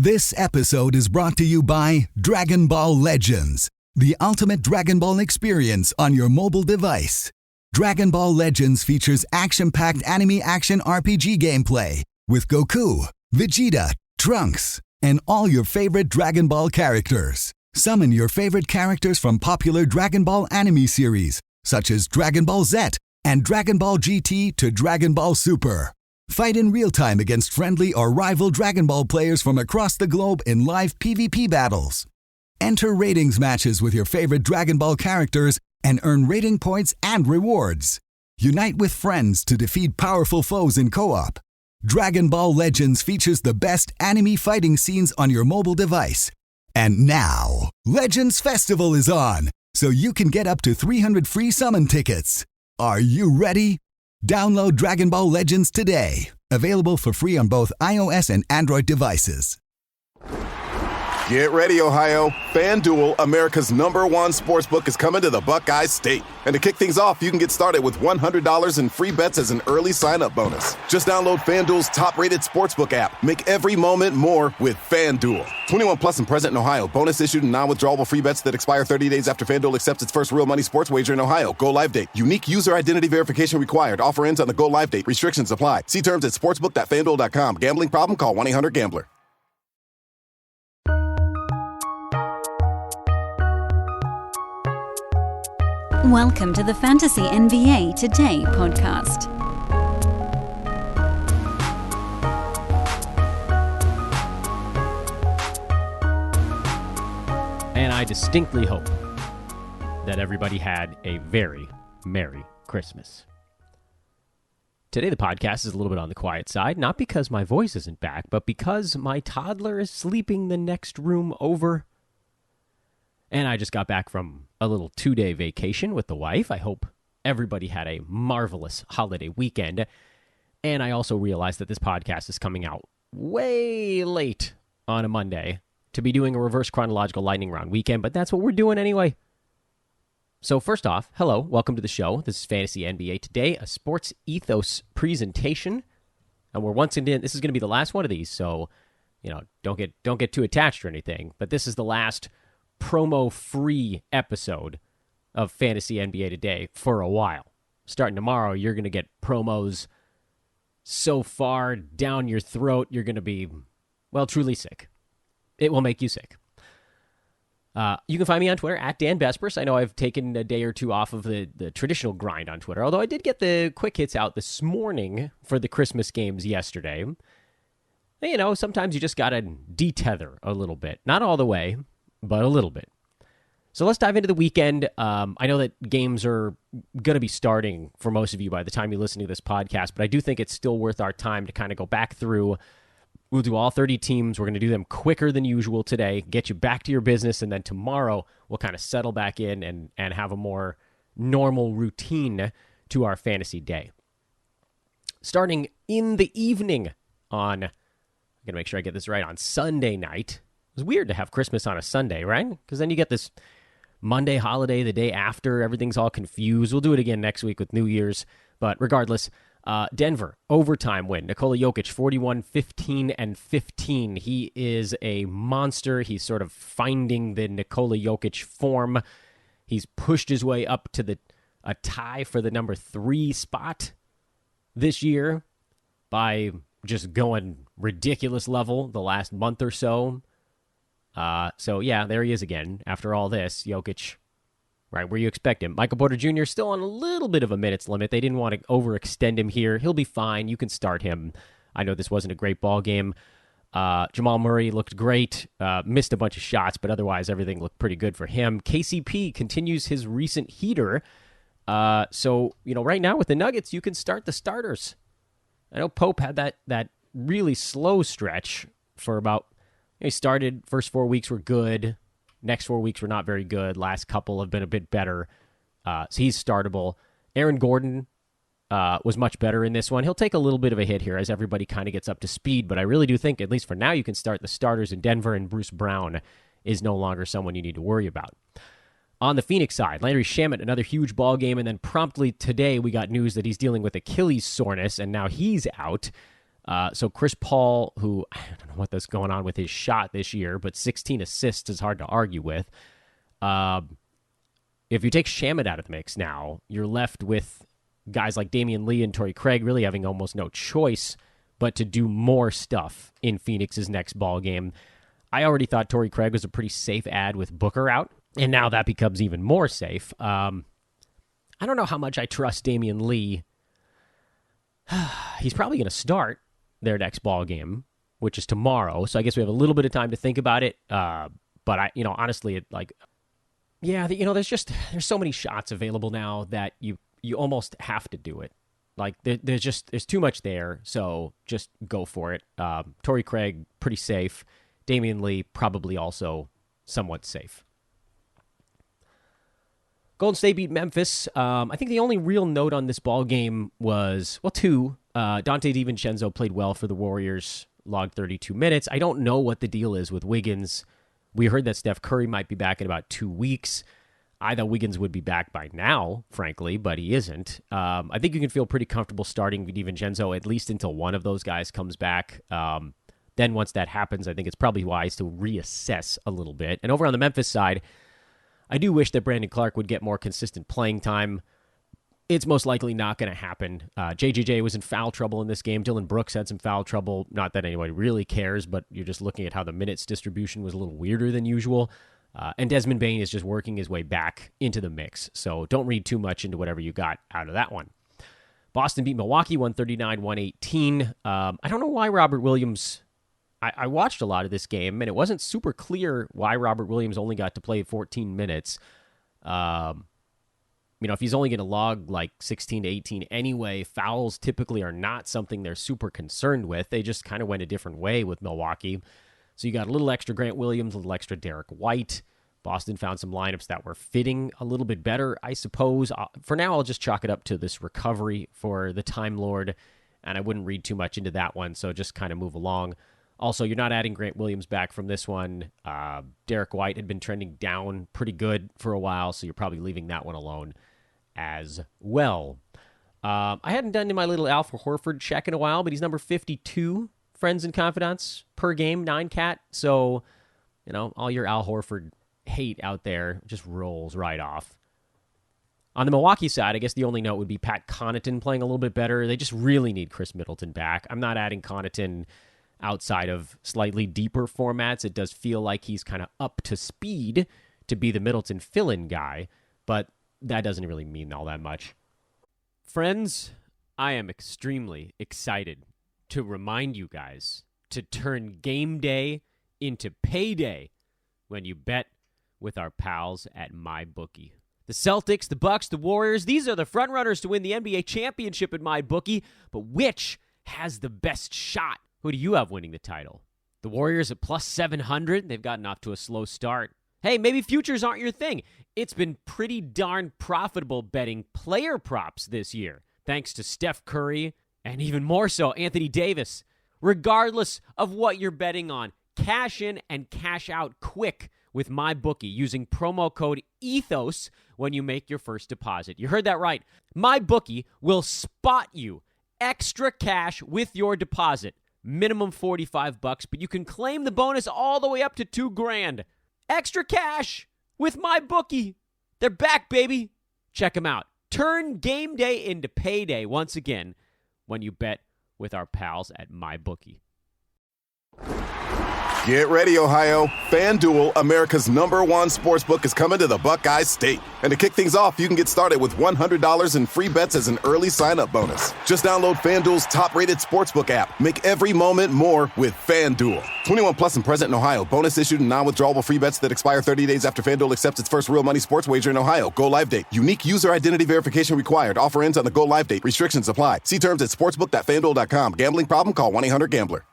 This episode is brought to you by Dragon Ball Legends, the ultimate Dragon Ball experience on your mobile device. Dragon Ball Legends features action-packed anime action RPG gameplay with Goku, Vegeta, Trunks, and all your favorite Dragon Ball characters. Summon your favorite characters from popular Dragon Ball anime series, such as Dragon Ball Z and Dragon Ball GT to Dragon Ball Super. Fight in real time against friendly or rival Dragon Ball players from across the globe in live PvP battles. Enter ratings matches with your favorite Dragon Ball characters and earn rating points and rewards. Unite with friends to defeat powerful foes in co-op. Dragon Ball Legends features the best anime fighting scenes on your mobile device. And now, Legends Festival is on, so you can get up to 300 free summon tickets. Are you ready? Download Dragon Ball Legends today. Available for free on both iOS and Android devices. Get ready, Ohio. FanDuel, America's #1 sportsbook, is coming to the Buckeye State. And to kick things off, you can get started with $100 in free bets as an early sign-up bonus. Just download FanDuel's top-rated sportsbook app. Make every moment more with FanDuel. 21 plus and present in Ohio. Bonus issued and non-withdrawable free bets that expire 30 days after FanDuel accepts its first real money sports wager in Ohio. Go live date. Unique user identity verification required. Offer ends on the go live date. Restrictions apply. See terms at sportsbook.fanduel.com. Gambling problem? Call 1-800-GAMBLER. Welcome to the Fantasy NBA Today podcast. And I distinctly hope that everybody had a very Merry Christmas. Today the podcast is a little bit on the quiet side, not because my voice isn't back, but because my toddler is sleeping the next room over. And I just got back from a little 2-day vacation with the wife. I hope everybody had a marvelous holiday weekend. And I also realized that this podcast is coming out way late on a Monday to be doing a reverse chronological lightning round weekend, but that's what we're doing anyway. So first off, hello, welcome to the show. This is Fantasy NBA Today, a sports ethos presentation. And we're once again, this is going to be the last one of these, so, don't get too attached or anything. But this is the last promo-free episode of Fantasy NBA Today for a while. Starting tomorrow, you're going to get promos so far down your throat, you're going to be, truly sick. It will make you sick. You can find me on Twitter, at Dan Bespers. I know I've taken a day or two off of the traditional grind on Twitter, although I did get the quick hits out this morning for the Christmas games yesterday. And, sometimes you just got to detether a little bit. Not all the way, but a little bit. So let's dive into the weekend. I know that games are going to be starting for most of you by the time you listen to this podcast, but I do think it's still worth our time to kind of go back through. We'll do all 30 teams. We're going to do them quicker than usual today, get you back to your business, and then tomorrow we'll kind of settle back in and have a more normal routine to our fantasy day. Starting in the evening on, I'm going to make sure I get this right, on Sunday night. It was weird to have Christmas on a Sunday, right? Because then you get this Monday holiday the day after. Everything's all confused. We'll do it again next week with New Year's. But regardless, Denver, overtime win. Nikola Jokic, 41, 15, and 15. He is a monster. He's sort of finding the Nikola Jokic form. He's pushed his way up to a tie for the number 3 spot this year by just going ridiculous level the last month or so. There he is again. After all this, Jokic, right where you expect him. Michael Porter Jr. still on a little bit of a minutes limit. They didn't want to overextend him here. He'll be fine. You can start him. I know this wasn't a great ball game. Jamal Murray looked great. Missed a bunch of shots, but otherwise everything looked pretty good for him. KCP continues his recent heater. Right now with the Nuggets, you can start the starters. I know Pope had that really slow stretch for about. He started, first 4 weeks were good. Next 4 weeks were not very good. Last couple have been a bit better. So he's startable. Aaron Gordon was much better in this one. He'll take a little bit of a hit here as everybody kind of gets up to speed, but I really do think, at least for now, you can start the starters in Denver, and Bruce Brown is no longer someone you need to worry about. On the Phoenix side, Landry Shamet, another huge ball game, and then promptly today we got news that he's dealing with Achilles soreness, and now he's out. So Chris Paul, who I don't know what's going on with his shot this year, but 16 assists is hard to argue with. If you take Shamet out of the mix now, you're left with guys like Damian Lee and Torrey Craig really having almost no choice but to do more stuff in Phoenix's next ball game. I already thought Torrey Craig was a pretty safe ad with Booker out, and now that becomes even more safe. I don't know how much I trust Damian Lee. He's probably going to start their next ball game, which is tomorrow. So I guess we have a little bit of time to think about it. But honestly, there's so many shots available now that you almost have to do it. Like there's too much there. So just go for it. Torrey Craig, pretty safe. Damian Lee, probably also somewhat safe. Golden State beat Memphis. I think the only real note on this ball game was, two. Dante DiVincenzo played well for the Warriors, logged 32 minutes. I don't know what the deal is with Wiggins. We heard that Steph Curry might be back in about 2 weeks. I thought Wiggins would be back by now, frankly, but he isn't. I think you can feel pretty comfortable starting DiVincenzo at least until one of those guys comes back. Then once that happens, I think it's probably wise to reassess a little bit. And over on the Memphis side, I do wish that Brandon Clark would get more consistent playing time. It's most likely not going to happen. JJJ was in foul trouble in this game. Dylan Brooks had some foul trouble. Not that anybody really cares, but you're just looking at how the minutes distribution was a little weirder than usual. And Desmond Bane is just working his way back into the mix. So don't read too much into whatever you got out of that one. Boston beat Milwaukee 139-118. I don't know why Robert Williams... I watched a lot of this game, and it wasn't super clear why Robert Williams only got to play 14 minutes. If he's only going to log like 16 to 18 anyway, fouls typically are not something they're super concerned with. They just kind of went a different way with Milwaukee. So you got a little extra Grant Williams, a little extra Derek White. Boston found some lineups that were fitting a little bit better, I suppose. For now, I'll just chalk it up to this recovery for the Time Lord, and I wouldn't read too much into that one, so just kind of move along. Also, you're not adding Grant Williams back from this one. Derek White had been trending down pretty good for a while, so you're probably leaving that one alone as well. I hadn't done my little Al Horford check in a while, but he's number 52, friends and confidants, per game, 9-cat. So, all your Al Horford hate out there just rolls right off. On the Milwaukee side, I guess the only note would be Pat Connaughton playing a little bit better. They just really need Chris Middleton back. I'm not adding Connaughton outside of slightly deeper formats. It does feel like he's kind of up to speed to be the Middleton fill-in guy, but that doesn't really mean all that much. Friends, I am extremely excited to remind you guys to turn game day into payday when you bet with our pals at MyBookie. The Celtics, the Bucks, the Warriors, these are the frontrunners to win the NBA championship at MyBookie, but which has the best shot? Who do you have winning the title? The Warriors at plus 700. They've gotten off to a slow start. Hey, maybe futures aren't your thing. It's been pretty darn profitable betting player props this year, thanks to Steph Curry and even more so Anthony Davis. Regardless of what you're betting on, cash in and cash out quick with MyBookie using promo code ETHOS when you make your first deposit. You heard that right. MyBookie will spot you extra cash with your deposit. Minimum $45, but you can claim the bonus all the way up to $2,000. Extra cash with MyBookie. They're back, baby. Check them out. Turn game day into payday once again when you bet with our pals at MyBookie. Get ready, Ohio. FanDuel, America's #1 sportsbook, is coming to the Buckeye State. And to kick things off, you can get started with $100 in free bets as an early sign-up bonus. Just download FanDuel's top-rated sportsbook app. Make every moment more with FanDuel. 21 plus and present in Ohio. Bonus issued and non-withdrawable free bets that expire 30 days after FanDuel accepts its first real money sports wager in Ohio. Go live date. Unique user identity verification required. Offer ends on the go live date. Restrictions apply. See terms at sportsbook.fanduel.com. Gambling problem? Call 1-800-GAMBLER.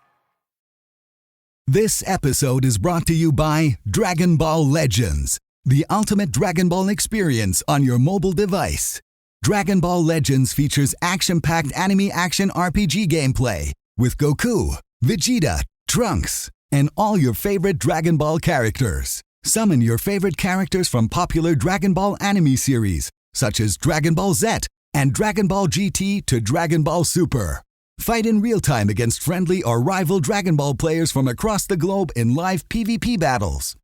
This episode is brought to you by Dragon Ball Legends, the ultimate Dragon Ball experience on your mobile device. Dragon Ball Legends features action-packed anime action RPG gameplay with Goku, Vegeta, Trunks, and all your favorite Dragon Ball characters. Summon your favorite characters from popular Dragon Ball anime series, such as Dragon Ball Z and Dragon Ball GT to Dragon Ball Super. Fight in real time against friendly or rival Dragon Ball players from across the globe in live PvP battles.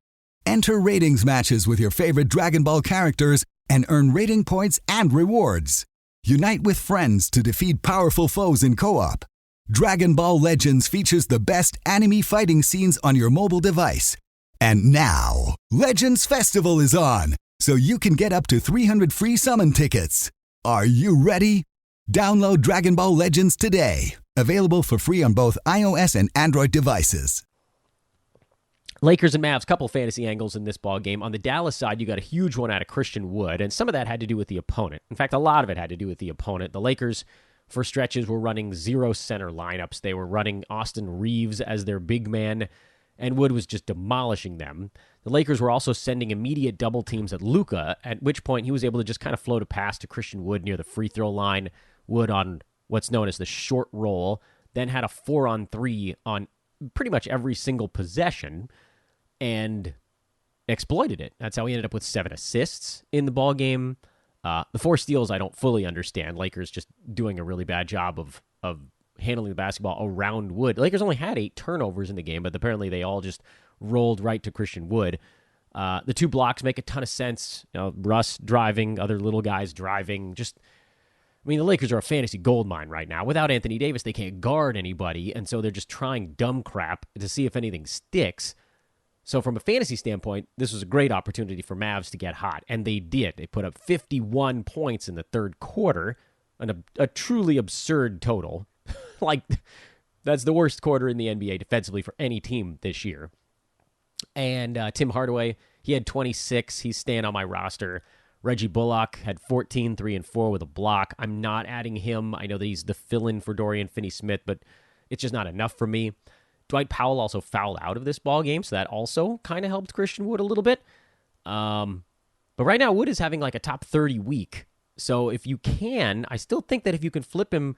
Enter ratings matches with your favorite Dragon Ball characters and earn rating points and rewards. Unite with friends to defeat powerful foes in co-op. Dragon Ball Legends features the best anime fighting scenes on your mobile device. And now, Legends Festival is on, so you can get up to 300 free summon tickets. Are you ready? Download Dragon Ball Legends today. Available for free on both iOS and Android devices. Lakers and Mavs, couple fantasy angles in this ball game. On the Dallas side, you got a huge one out of Christian Wood, and some of that had to do with the opponent. In fact, a lot of it had to do with the opponent. The Lakers, for stretches, were running zero center lineups. They were running Austin Reeves as their big man, and Wood was just demolishing them. The Lakers were also sending immediate double teams at Luka, at which point he was able to just kind of float a pass to Christian Wood near the free throw line. Wood on what's known as the short roll, then had a 4-on-3 on pretty much every single possession, and exploited it. That's how he ended up with 7 assists in the ball game. The 4 steals I don't fully understand. Lakers just doing a really bad job of handling the basketball around Wood. The Lakers only had 8 turnovers in the game, but apparently they all just rolled right to Christian Wood. The 2 blocks make a ton of sense. Russ driving, other little guys driving. The Lakers are a fantasy goldmine right now. Without Anthony Davis, they can't guard anybody, and so they're just trying dumb crap to see if anything sticks. So from a fantasy standpoint, this was a great opportunity for Mavs to get hot, and they did. They put up 51 points in the third quarter, a truly absurd total. That's the worst quarter in the NBA defensively for any team this year. And Tim Hardaway, he had 26. He's staying on my roster. Reggie Bullock had 14, 3 and 4 with a block. I'm not adding him. I know that he's the fill-in for Dorian Finney-Smith, but it's just not enough for me. Dwight Powell also fouled out of this ball game, so that also kind of helped Christian Wood a little bit. But right now, Wood is having like a top 30 week. So if you can, I still think that if you can flip him,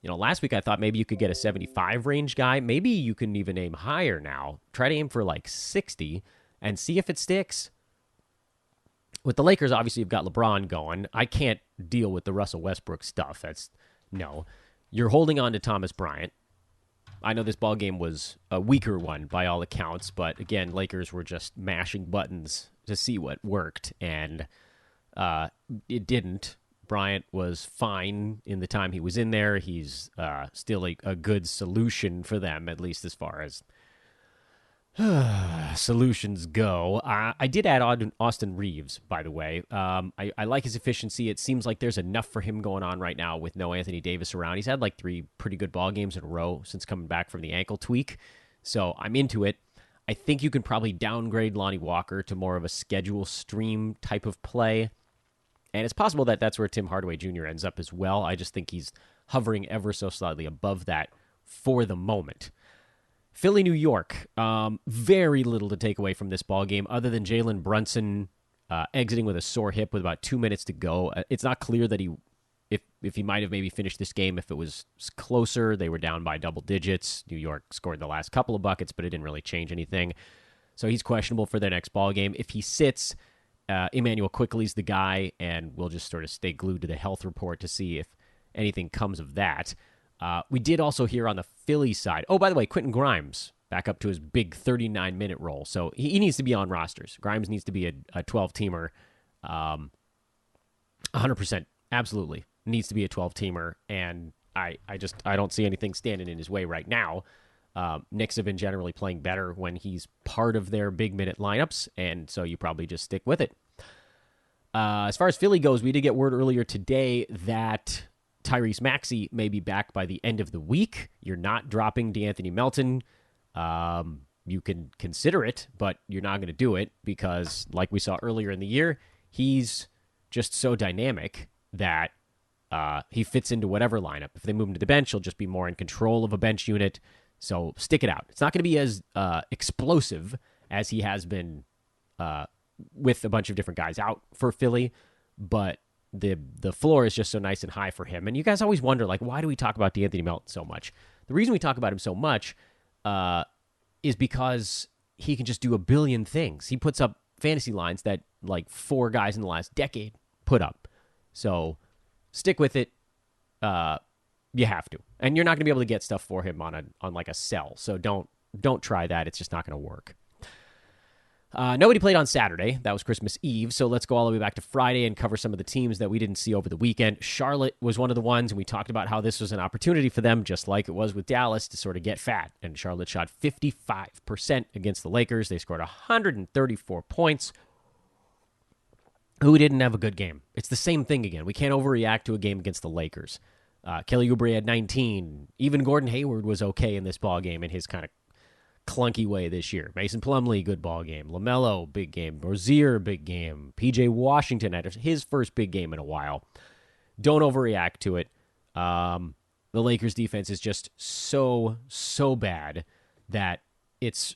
last week I thought maybe you could get a 75 range guy. Maybe you can even aim higher now. Try to aim for like 60 and see if it sticks. With the Lakers, obviously, you've got LeBron going. I can't deal with the Russell Westbrook stuff. No. You're holding on to Thomas Bryant. I know this ball game was a weaker one by all accounts, but again, Lakers were just mashing buttons to see what worked, and it didn't. Bryant was fine in the time he was in there. He's still a good solution for them, at least as far as solutions go. I did add Austin Reeves, by the way. I like his efficiency. It seems like there's enough for him going on right now with no Anthony Davis around. He's had like 3 pretty good ball games in a row since coming back from the ankle tweak. So I'm into it. I think you can probably downgrade Lonnie Walker to more of a schedule stream type of play. And it's possible that that's where Tim Hardaway Jr. ends up as well. I just think he's hovering ever so slightly above that for the moment. Philly, New York, very little to take away from this ball game other than Jalen Brunson exiting with a sore hip with about 2 minutes to go. It's not clear that if he might have maybe finished this game if it was closer. They were down by double digits. New York scored the last couple of buckets, but it didn't really change anything. So he's questionable for their next ball game. If he sits, Emmanuel Quickley's the guy, and we'll just sort of stay glued to the health report to see if anything comes of that. We did also hear on the Philly side. Oh, by the way, Quentin Grimes back up to his big 39-minute role. So he needs to be on rosters. Grimes needs to be a 12-teamer. 100%. Absolutely. Needs to be a 12-teamer. And I don't see anything standing in his way right now. Knicks have been generally playing better when he's part of their big-minute lineups, and so you probably just stick with it. As far as Philly goes, we did get word earlier today that Tyrese Maxey may be back by the end of the week. You're not dropping DeAnthony Melton. You can consider it, but you're not going to do it because, like we saw earlier in the year, he's just so dynamic that he fits into whatever lineup. If they move him to the bench, he'll just be more in control of a bench unit. So stick it out. It's not going to be as explosive as he has been with a bunch of different guys out for Philly, but the floor is just so nice and high for him. And you guys always wonder, like, why do we talk about DeAnthony Melton so much? The reason we talk about him so much is because he can just do a billion things. He puts up fantasy lines that, like, 4 guys in the last decade put up. So stick with it. You have to. And you're not going to be able to get stuff for him on like a sell. So don't try that. It's just not going to work. Nobody played on Saturday. That was Christmas Eve. So let's go all the way back to Friday and cover some of the teams that we didn't see over the weekend. Charlotte was one of the ones, and we talked about how this was an opportunity for them, just like it was with Dallas, to sort of get fat. And Charlotte shot 55% against the Lakers. They scored 134 points. Who didn't have a good game? It's the same thing again. We can't overreact to a game against the Lakers. Kelly Oubre had 19. Even Gordon Hayward was okay in this ball game in his kind of clunky way this year. Mason Plumlee, good ball game. LaMelo, big game. Rozier, big game. PJ Washington had his first big game in a while. Don't overreact to it. The Lakers defense is just so bad that it's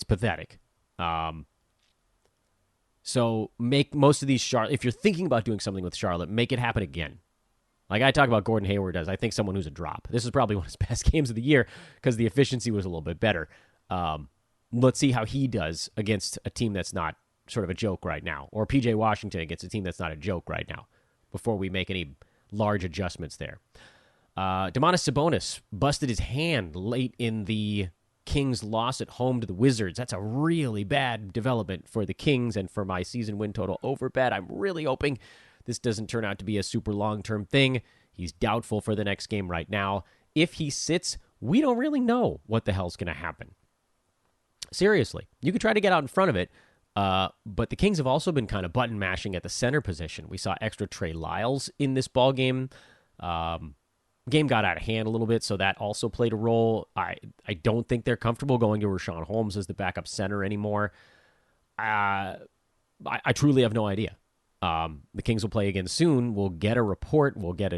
pathetic. So make most of these Charlotte, if you're thinking about doing something with Charlotte, make it happen again. Like I talk about Gordon Hayward as I think someone who's a drop. This is probably one of his best games of the year because the efficiency was a little bit better. Let's see how he does against a team that's not sort of a joke right now, or PJ Washington against a team that's not a joke right now, before we make any large adjustments there. Domantas Sabonis busted his hand late in the Kings' loss at home to the Wizards. That's a really bad development for the Kings and for my season win total over bet. I'm really hoping this doesn't turn out to be a super long-term thing. He's doubtful for the next game right now. If he sits, we don't really know what the hell's going to happen. Seriously, you could try to get out in front of it, but the Kings have also been kind of button mashing at the center position. We saw extra Trey Lyles in this ball game. Game got out of hand a little bit, so that also played a role. I don't think they're comfortable going to Rashawn Holmes as the backup center anymore. I truly have no idea. The Kings will play again soon. We'll get a report. We'll get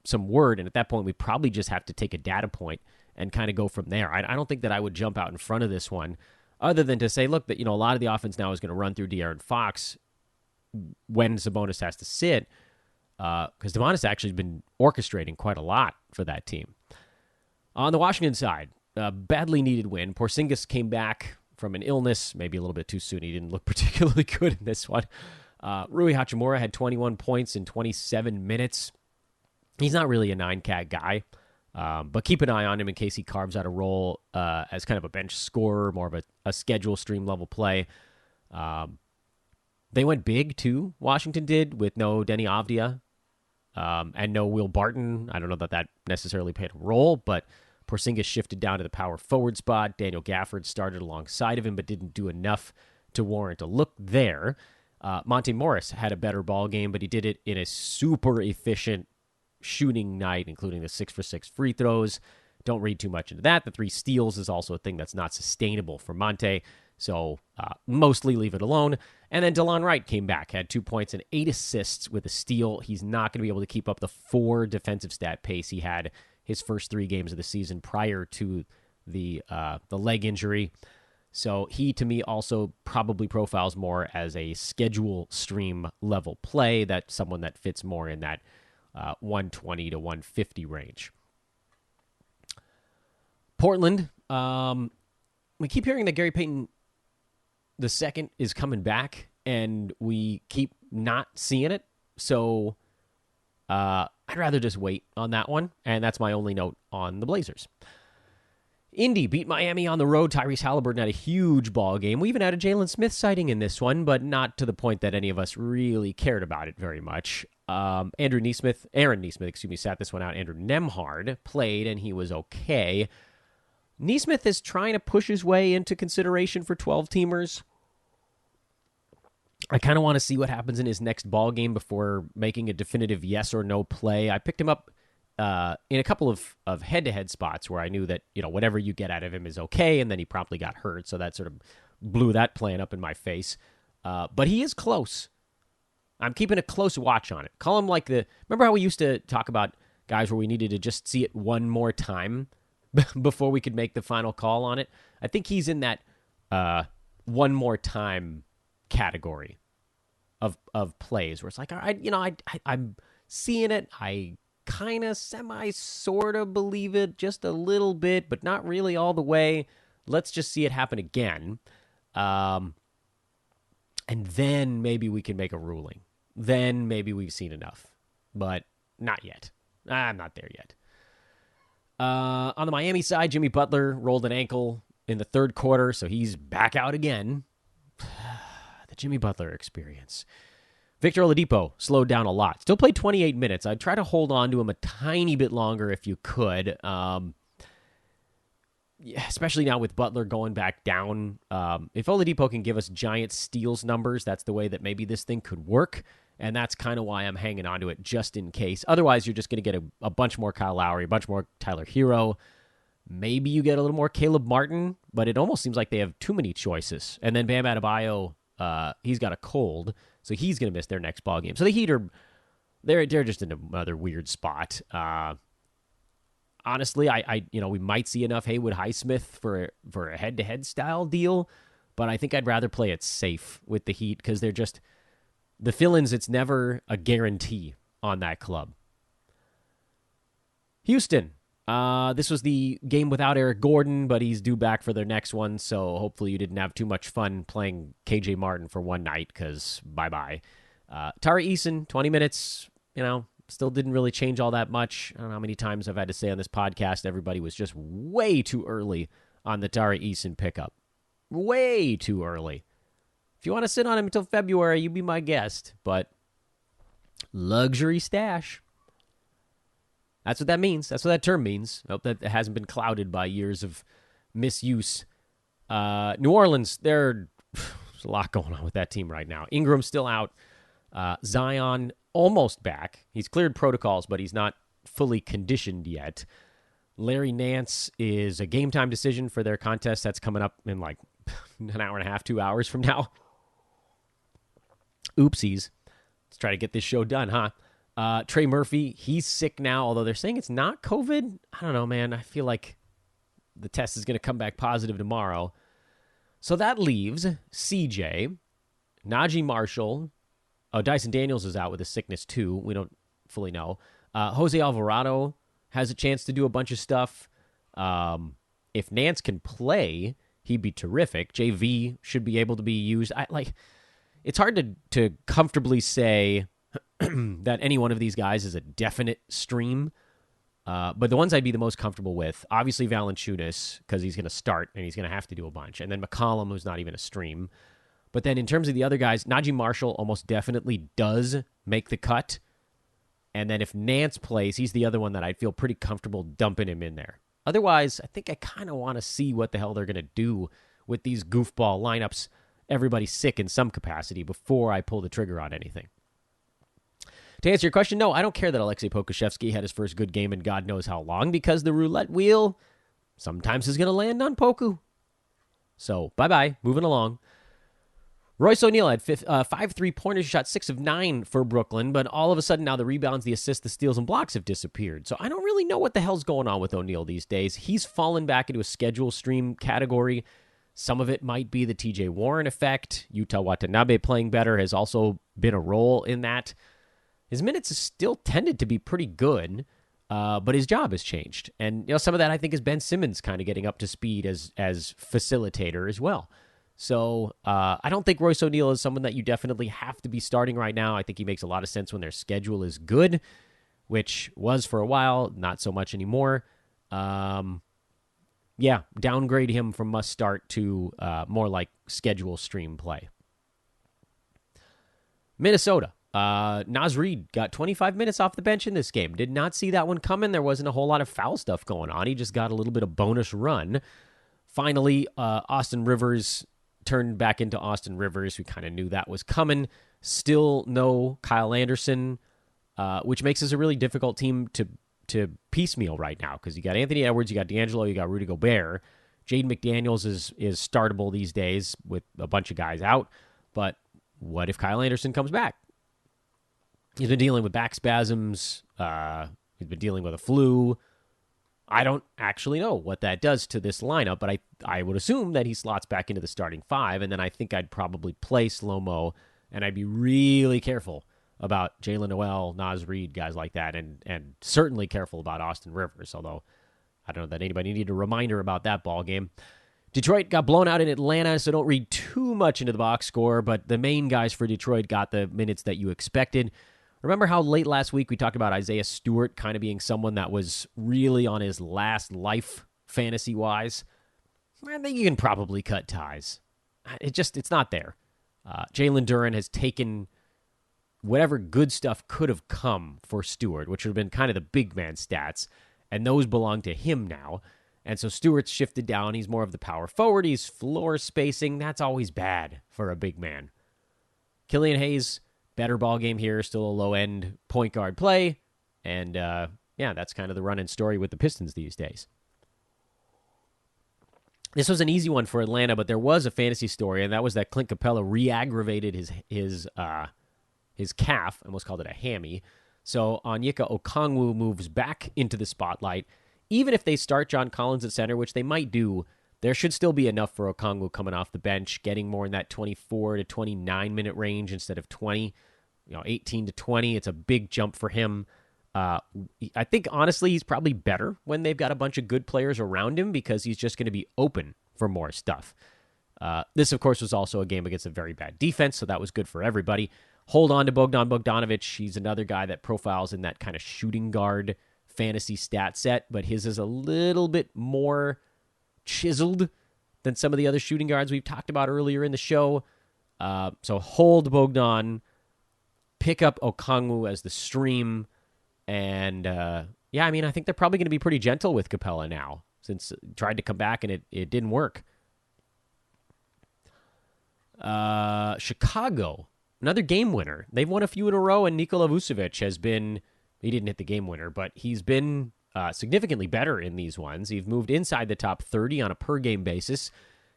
some word, and at that point, we probably just have to take a data point and kind of go from there. I don't think that I would jump out in front of this one, other than to say, look, that a lot of the offense now is going to run through De'Aaron Fox when Sabonis has to sit, because Domantas actually has been orchestrating quite a lot for that team. On the Washington side, badly needed win. Porzingis came back from an illness, maybe a little bit too soon. He didn't look particularly good in this one. Rui Hachimura had 21 points in 27 minutes. He's not really a 9-cat guy, but keep an eye on him in case he carves out a role as kind of a bench scorer, more of a schedule stream level play. They went big, too, Washington did, with no Denny Avdia and no Will Barton. I don't know that necessarily played a role, but Porzingis shifted down to the power forward spot. Daniel Gafford started alongside of him, but didn't do enough to warrant a look there. Monte Morris had a better ball game, but he did it in a super efficient shooting night, including the 6-for-6 free throws. Don't read too much into that. The 3 steals is also a thing that's not sustainable for Monte, so mostly leave it alone. And then DeLon Wright came back, had 2 points and 8 assists with a steal. He's not going to be able to keep up the 4 defensive stat pace he had his first 3 games of the season prior to the leg injury. So he, to me, also probably profiles more as a schedule stream level play, that someone that fits more in that 120 to 150 range. Portland, we keep hearing that Gary Payton II is coming back, and we keep not seeing it. So I'd rather just wait on that one, and that's my only note on the Blazers. Indy beat Miami on the road. Tyrese Halliburton had a huge ball game. We even had a Jalen Smith sighting in this one, but not to the point that any of us really cared about it very much. Aaron Nesmith, sat this one out. Andrew Nembhard played, and he was okay. Nesmith is trying to push his way into consideration for 12-teamers. I kind of want to see what happens in his next ball game before making a definitive yes or no play. I picked him up in a couple of head-to-head spots where I knew that, whatever you get out of him is okay, and then he promptly got hurt, so that sort of blew that plan up in my face. But he is close. I'm keeping a close watch on it. Call him like remember how we used to talk about guys where we needed to just see it one more time before we could make the final call on it? I think he's in that one more time category of plays where it's like, all right, I'm seeing it. I kind of sort of believe it just a little bit, but not really all the way. Let's just see it happen again. And then maybe we can make a ruling. Then maybe we've seen enough, but not yet. I'm not there yet. On the Miami side, Jimmy Butler rolled an ankle in the third quarter, so he's back out again. The Jimmy Butler experience. Victor Oladipo slowed down a lot. Still played 28 minutes. I'd try to hold on to him a tiny bit longer if you could. Especially now with Butler going back down. If Oladipo can give us giant steals numbers, that's the way that maybe this thing could work. And that's kind of why I'm hanging on to it just in case. Otherwise, you're just going to get a bunch more Kyle Lowry, a bunch more Tyler Hero. Maybe you get a little more Caleb Martin, but it almost seems like they have too many choices. And then Bam Adebayo, he's got a cold, so he's going to miss their next ball game. So the Heat they're just in another weird spot. Honestly, we might see enough Haywood Highsmith for a head-to-head style deal, but I think I'd rather play it safe with the Heat because they're just the fill-ins. It's never a guarantee on that club. Houston. This was the game without Eric Gordon, but he's due back for their next one, so hopefully you didn't have too much fun playing KJ Martin for one night, because bye-bye. Tari Eason, 20 minutes, still didn't really change all that much. I don't know how many times I've had to say on this podcast, everybody was just way too early on the Tari Eason pickup. Way too early. If you want to sit on him until February, you be my guest, but luxury stash. That's what that means. That's what that term means. I hope that it hasn't been clouded by years of misuse. New Orleans, there's a lot going on with that team right now. Ingram's still out. Zion almost back. He's cleared protocols, but he's not fully conditioned yet. Larry Nance is a game time decision for their contest that's coming up in like an hour and a half, 2 hours from now. Oopsies. Let's try to get this show done, huh? Trey Murphy, he's sick now, although they're saying it's not COVID. I don't know, man. I feel like the test is going to come back positive tomorrow. So that leaves CJ, Najee Marshall. Oh, Dyson Daniels is out with a sickness too. We don't fully know. Jose Alvarado has a chance to do a bunch of stuff. If Nance can play, he'd be terrific. JV should be able to be used. It's hard to comfortably say that any one of these guys is a definite stream. But the ones I'd be the most comfortable with, obviously Valanciunas, because he's going to start and he's going to have to do a bunch. And then McCollum, who's not even a stream. But then in terms of the other guys, Najee Marshall almost definitely does make the cut. And then if Nance plays, he's the other one that I'd feel pretty comfortable dumping him in there. Otherwise, I think I kind of want to see what the hell they're going to do with these goofball lineups. Everybody's sick in some capacity before I pull the trigger on anything. To answer your question, no, I don't care that Alexei Pokusevsky had his first good game in God knows how long, because the roulette wheel sometimes is going to land on Poku. So, bye-bye. Moving along. Royce O'Neal had 5 3-pointers, shot 6 of 9 for Brooklyn, but all of a sudden now the rebounds, the assists, the steals, and blocks have disappeared. So I don't really know what the hell's going on with O'Neal these days. He's fallen back into a schedule stream category. Some of it might be the TJ Warren effect. Yuta Watanabe playing better has also been a role in that. His minutes have still tended to be pretty good, but his job has changed. And some of that I think is Ben Simmons kind of getting up to speed as facilitator as well. So I don't think Royce O'Neal is someone that you definitely have to be starting right now. I think he makes a lot of sense when their schedule is good, which was for a while, not so much anymore. Downgrade him from must start to more like schedule stream play. Minnesota. Naz Reid got 25 minutes off the bench in this game. Did not see that one coming. There wasn't a whole lot of foul stuff going on. He just got a little bit of bonus run. Finally, Austin Rivers turned back into Austin Rivers. We kind of knew that was coming. Still no Kyle Anderson, which makes this a really difficult team to piecemeal right now, because you got Anthony Edwards, you got D'Angelo, you got Rudy Gobert. Jaden McDaniels is startable these days with a bunch of guys out. But what if Kyle Anderson comes back? He's been dealing with back spasms. He's been dealing with a flu. I don't actually know what that does to this lineup, but I would assume that he slots back into the starting 5, and then I think I'd probably play Slow-Mo, and I'd be really careful about Jalen Noel, Naz Reid, guys like that, and certainly careful about Austin Rivers, although I don't know that anybody needed a reminder about that ball game. Detroit got blown out in Atlanta, so don't read too much into the box score, but the main guys for Detroit got the minutes that you expected. Remember how late last week we talked about Isaiah Stewart kind of being someone that was really on his last life fantasy-wise? I think you can probably cut ties. It's not there. Jalen Duren has taken whatever good stuff could have come for Stewart, which would have been kind of the big man stats, and those belong to him now. And so Stewart's shifted down. He's more of the power forward. He's floor spacing. That's always bad for a big man. Killian Hayes, better ball game here, still a low-end point guard play. And, that's kind of the run-in story with the Pistons these days. This was an easy one for Atlanta, but there was a fantasy story, and that was that Clint Capella re-aggravated his calf, almost called it a hammy. So Onyeka Okongwu moves back into the spotlight. Even if they start John Collins at center, which they might do, there should still be enough for Okongwu coming off the bench, getting more in that 24 to 29 minute range instead of 20, 18 to 20. It's a big jump for him. I think, honestly, he's probably better when they've got a bunch of good players around him because he's just going to be open for more stuff. This, of course, was also a game against a very bad defense, so that was good for everybody. Hold on to Bogdan Bogdanovic. He's another guy that profiles in that kind of shooting guard fantasy stat set, but his is a little bit more chiseled than some of the other shooting guards we've talked about earlier in the show. So hold Bogdan, pick up Okongwu as the stream, and I think they're probably going to be pretty gentle with Capella now, since tried to come back and it didn't work. Chicago, another game winner. They've won a few in a row, and Nikola Vucevic has been, he didn't hit the game winner, but he's been significantly better in these ones. He's moved inside the top 30 on a per-game basis.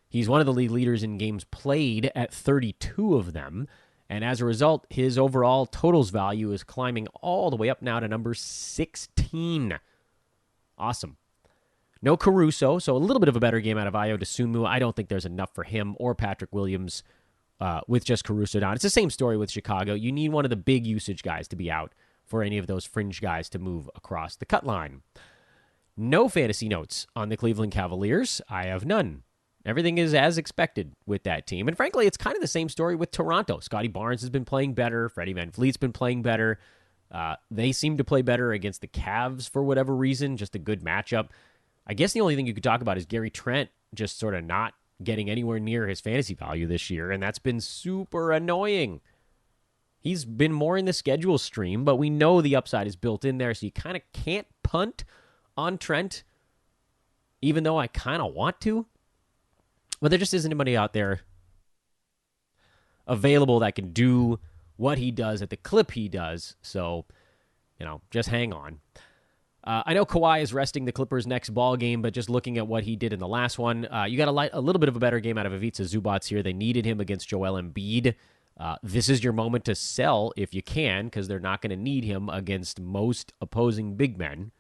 He's one of the league leaders in games played at 32 of them. And as a result, his overall totals value is climbing all the way up now to number 16. Awesome. No Caruso, so a little bit of a better game out of Ayo Dosunmu. I don't think there's enough for him or Patrick Williams with just Caruso down. It's the same story with Chicago. You need one of the big usage guys to be out for any of those fringe guys to move across the cut line. No fantasy notes on the Cleveland Cavaliers. I have none. Everything is as expected with that team. And frankly, it's kind of the same story with Toronto. Scotty Barnes has been playing better. Freddie VanVleet's been playing better. They seem to play better against the Cavs for whatever reason. Just a good matchup. I guess the only thing you could talk about is Gary Trent just sort of not getting anywhere near his fantasy value this year, and that's been super annoying. He's been more in the schedule stream, but we know the upside is built in there, so you kind of can't punt on Trent, even though I kind of want to. But there just isn't anybody out there available that can do what he does at the clip he does. So, just hang on. I know Kawhi is resting the Clippers' next ball game, but just looking at what he did in the last one, you got a little bit of a better game out of Ivica Zubac here. They needed him against Joel Embiid. This is your moment to sell if you can, because they're not going to need him against most opposing big men.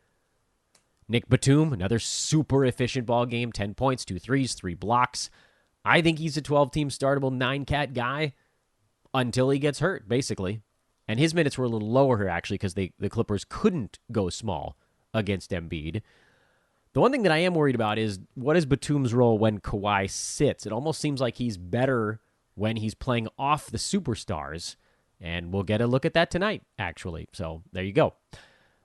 Nick Batum, another super efficient ball game, 10 points, 2 threes, 3 blocks. I think he's a 12-team startable 9-cat guy until he gets hurt, basically. And his minutes were a little lower here, actually, because the Clippers couldn't go small against Embiid. The one thing that I am worried about is, what is Batum's role when Kawhi sits? It almost seems like he's better when he's playing off the superstars, and we'll get a look at that tonight, actually. So there you go.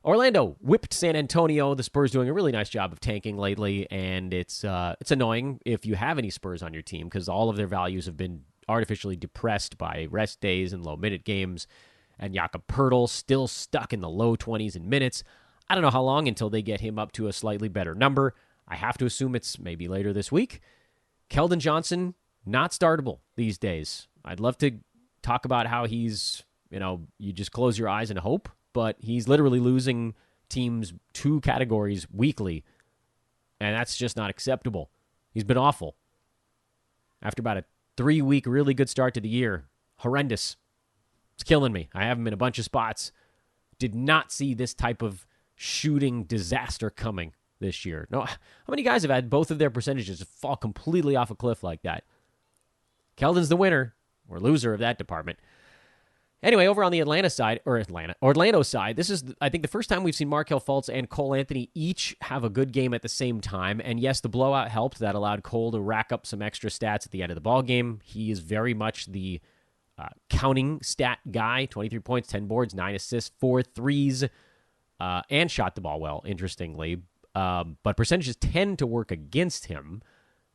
Orlando whipped San Antonio. The Spurs doing a really nice job of tanking lately, and it's annoying if you have any Spurs on your team because all of their values have been artificially depressed by rest days and low-minute games, and Jakob Poeltl still stuck in the low 20s in minutes. I don't know how long until they get him up to a slightly better number. I have to assume it's maybe later this week. Keldon Johnson, not startable these days. I'd love to talk about how he's, you just close your eyes and hope, but he's literally losing teams 2 categories weekly, and that's just not acceptable. He's been awful. After about a 3-week really good start to the year, horrendous. It's killing me. I have him in a bunch of spots. Did not see this type of shooting disaster coming this year. No, how many guys have had both of their percentages fall completely off a cliff like that? Keldon's the winner or loser of that department. Anyway, over on the Orlando side, this is, I think, the first time we've seen Markelle Fultz and Cole Anthony each have a good game at the same time. And yes, the blowout helped. That allowed Cole to rack up some extra stats at the end of the ball game. He is very much the counting stat guy, 23 points, 10 boards, 9 assists, 4 threes, and shot the ball well, interestingly. But percentages tend to work against him.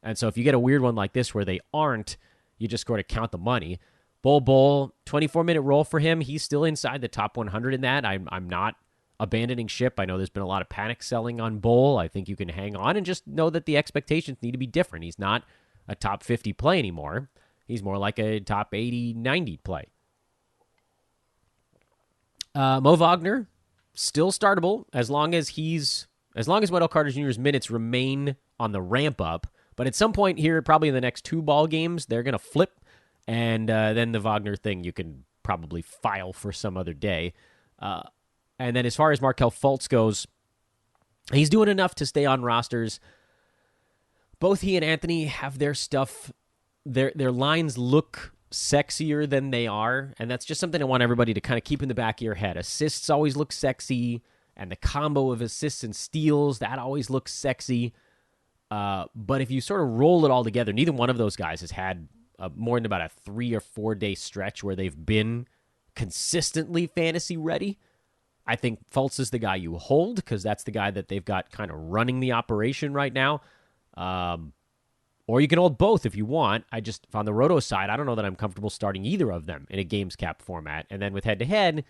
And so if you get a weird one like this where they aren't, you just sort of count the money. Bol, 24-minute role for him. He's still inside the top 100 in that. I'm not abandoning ship. I know there's been a lot of panic selling on Bol. I think you can hang on and just know that the expectations need to be different. He's not a top 50 play anymore. He's more like a top 80, 90 play. Mo Wagner, still startable as long as Wendell Carter Jr.'s minutes remain on the ramp up. But at some point here, probably in the next 2 ball games, they're going to flip. And then the Wagner thing you can probably file for some other day. And then as far as Markelle Fultz goes, he's doing enough to stay on rosters. Both he and Anthony have their stuff. Their lines look sexier than they are, and that's just something I want everybody to kind of keep in the back of your head. Assists always look sexy, and the combo of assists and steals, that always looks sexy. But if you sort of roll it all together, neither one of those guys has had more than about a 3 or 4 day stretch where they've been consistently fantasy ready. I think Fultz is the guy you hold because that's the guy that they've got kind of running the operation right now. Or you can hold both if you want. On the Roto side, I don't know that I'm comfortable starting either of them in a games cap format. And then with head-to-head,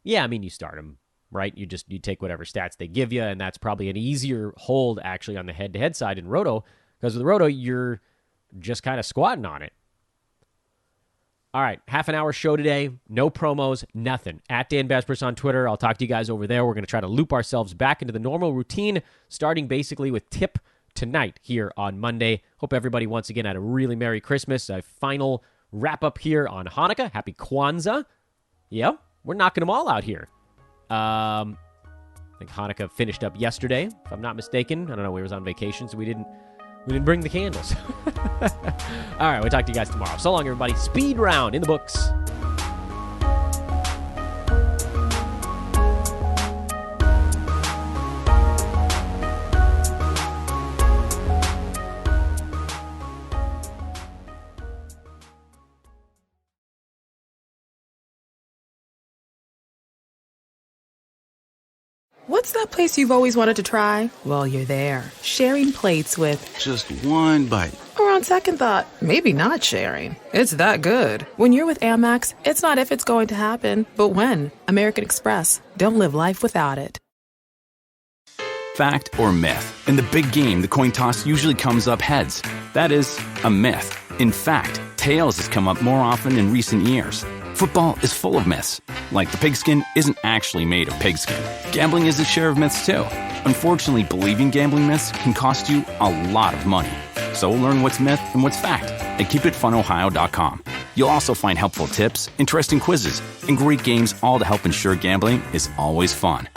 yeah, I mean, you start them, right? You take whatever stats they give you, and that's probably an easier hold actually on the head-to-head side in Roto because with Roto, you're just kind of squatting on it. All right, half an hour show today. No promos, nothing. At Dan Besbris on Twitter. I'll talk to you guys over there. We're going to try to loop ourselves back into the normal routine, starting basically with Tip tonight here on Monday. Hope everybody once again had a really Merry Christmas. A final wrap-up here on Hanukkah. Happy Kwanzaa. Yep, we're knocking them all out here. I think Hanukkah finished up yesterday, if I'm not mistaken. I don't know, we was on vacation, so we didn't bring the candles. All right, we'll talk to you guys tomorrow. So long, everybody. Speed round in the books. What's that place you've always wanted to try? Well, you're there, sharing plates with... Just one bite. Or on second thought, maybe not sharing. It's that good. When you're with Amex, it's not if it's going to happen, but when. American Express. Don't live life without it. Fact or myth? In the big game, the coin toss usually comes up heads. That is a myth. In fact, tails has come up more often in recent years. Football is full of myths, like the pigskin isn't actually made of pigskin. Gambling is a share of myths too. Unfortunately, believing gambling myths can cost you a lot of money. So learn what's myth and what's fact at KeepItFunOhio.com. You'll also find helpful tips, interesting quizzes, and great games, all to help ensure gambling is always fun.